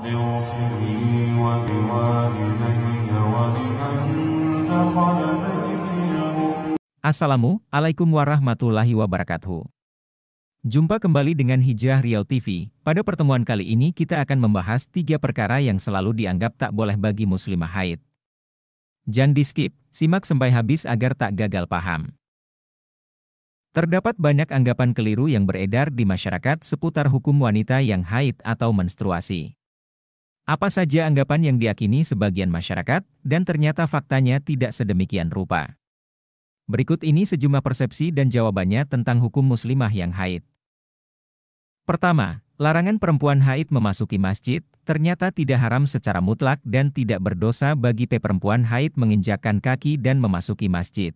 اغفر لي ولوالدي ولمن دخل بيتي. Assalamualaikum warahmatullahi wabarakatuh. Jumpa kembali dengan Hijrah Riau TV. Pada pertemuan kali ini kita akan membahas 3 perkara yang selalu dianggap tak boleh bagi muslimah haid. Jangan di-skip, simak sampai habis agar tak gagal paham. Terdapat banyak anggapan keliru yang beredar di masyarakat seputar hukum wanita yang haid atau menstruasi. Apa saja anggapan yang diyakini sebagian masyarakat, dan ternyata faktanya tidak sedemikian rupa. Berikut ini sejumlah persepsi dan jawabannya tentang hukum muslimah yang haid. Pertama, larangan perempuan haid memasuki masjid, ternyata tidak haram secara mutlak dan tidak berdosa bagi perempuan haid menginjakkan kaki dan memasuki masjid.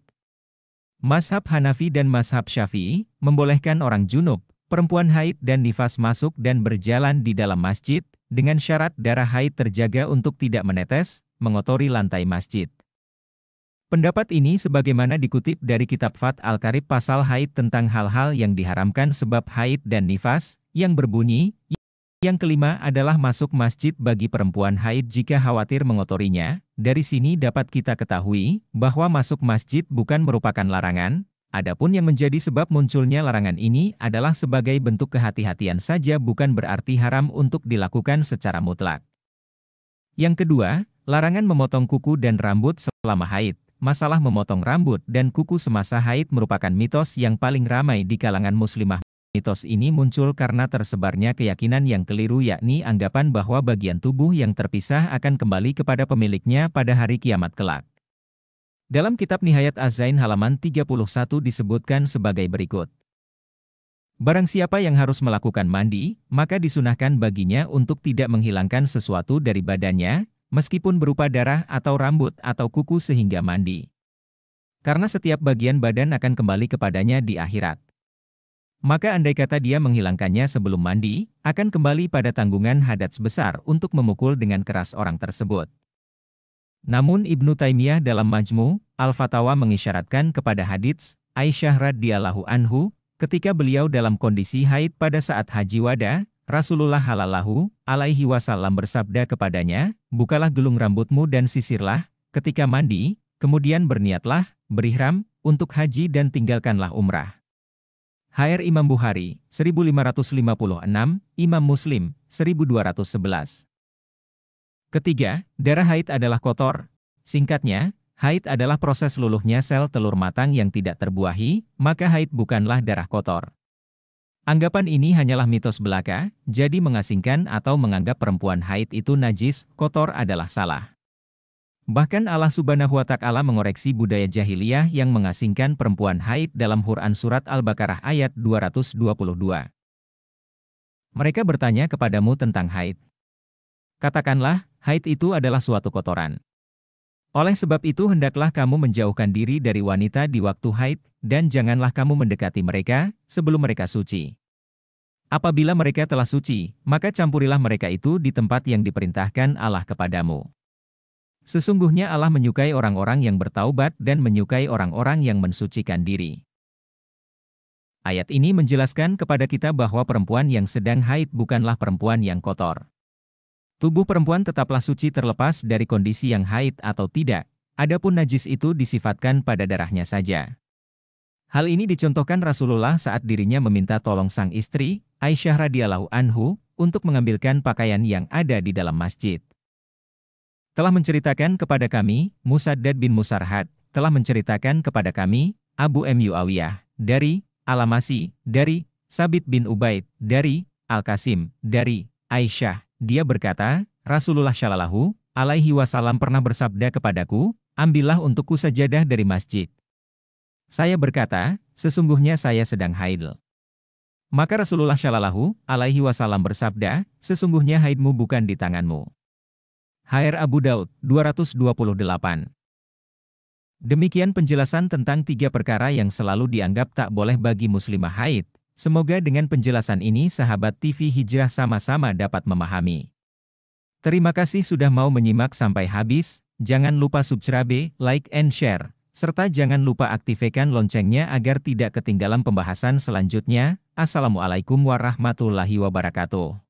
Mazhab Hanafi dan Mazhab Syafi'i membolehkan orang junub, perempuan haid dan nifas masuk dan berjalan di dalam masjid, dengan syarat darah haid terjaga untuk tidak menetes, mengotori lantai masjid. Pendapat ini sebagaimana dikutip dari kitab Fath Al-Qarib pasal haid tentang hal-hal yang diharamkan sebab haid dan nifas, yang berbunyi, yang kelima adalah masuk masjid bagi perempuan haid jika khawatir mengotorinya. Dari sini dapat kita ketahui bahwa masuk masjid bukan merupakan larangan, adapun yang menjadi sebab munculnya larangan ini adalah sebagai bentuk kehati-hatian saja bukan berarti haram untuk dilakukan secara mutlak. Yang kedua, larangan memotong kuku dan rambut selama haid. Masalah memotong rambut dan kuku semasa haid merupakan mitos yang paling ramai di kalangan muslimah. Mitos ini muncul karena tersebarnya keyakinan yang keliru yakni anggapan bahwa bagian tubuh yang terpisah akan kembali kepada pemiliknya pada hari kiamat kelak. Dalam kitab Nihayat Az-Zain halaman 31 disebutkan sebagai berikut. Barang siapa yang harus melakukan mandi, maka disunahkan baginya untuk tidak menghilangkan sesuatu dari badannya, meskipun berupa darah atau rambut atau kuku sehingga mandi. Karena setiap bagian badan akan kembali kepadanya di akhirat. Maka andai kata dia menghilangkannya sebelum mandi, akan kembali pada tanggungan hadats besar untuk memukul dengan keras orang tersebut. Namun Ibnu Taimiyah dalam Majmu' Al-Fatawa mengisyaratkan kepada hadits Aisyah radhiyallahu anhu, ketika beliau dalam kondisi haid pada saat haji wada, Rasulullah Shallallahu alaihi wasallam bersabda kepadanya, bukalah gelung rambutmu dan sisirlah, ketika mandi, kemudian berniatlah, berihram, untuk haji dan tinggalkanlah umrah. HR Imam Bukhari, 1556, Imam Muslim, 1211. Ketiga, darah haid adalah kotor. Singkatnya, haid adalah proses luluhnya sel telur matang yang tidak terbuahi, maka haid bukanlah darah kotor. Anggapan ini hanyalah mitos belaka, jadi mengasingkan atau menganggap perempuan haid itu najis, kotor adalah salah. Bahkan Allah Subhanahu wa Ta'ala mengoreksi budaya jahiliyah yang mengasingkan perempuan haid dalam Quran Surat Al-Baqarah ayat 222. Mereka bertanya kepadamu tentang haid. Katakanlah, haid itu adalah suatu kotoran. Oleh sebab itu hendaklah kamu menjauhkan diri dari wanita di waktu haid, dan janganlah kamu mendekati mereka, sebelum mereka suci. Apabila mereka telah suci, maka campurilah mereka itu di tempat yang diperintahkan Allah kepadamu. Sesungguhnya Allah menyukai orang-orang yang bertaubat dan menyukai orang-orang yang mensucikan diri. Ayat ini menjelaskan kepada kita bahwa perempuan yang sedang haid bukanlah perempuan yang kotor. Tubuh perempuan tetaplah suci terlepas dari kondisi yang haid atau tidak, adapun najis itu disifatkan pada darahnya saja. Hal ini dicontohkan Rasulullah saat dirinya meminta tolong sang istri, Aisyah radhiyallahu anhu, untuk mengambilkan pakaian yang ada di dalam masjid. Telah menceritakan kepada kami, Musaddad bin Musarhad, telah menceritakan kepada kami, Abu Muawiyah, dari Al-Amasi, dari Sabit bin Ubaid, dari Al-Qasim, dari Aisyah. Dia berkata, Rasulullah Shallallahu alaihi wasallam pernah bersabda kepadaku, ambillah untukku sajadah dari masjid. Saya berkata, sesungguhnya saya sedang haid. Maka Rasulullah Shallallahu alaihi wasallam bersabda, sesungguhnya haidmu bukan di tanganmu. HR Abu Daud, 228. Demikian penjelasan tentang 3 perkara yang selalu dianggap tak boleh bagi muslimah haid. Semoga dengan penjelasan ini sahabat TV Hijrah sama-sama dapat memahami. Terima kasih sudah mau menyimak sampai habis, jangan lupa subscribe, like and share, serta jangan lupa aktifkan loncengnya agar tidak ketinggalan pembahasan selanjutnya. Assalamualaikum warahmatullahi wabarakatuh.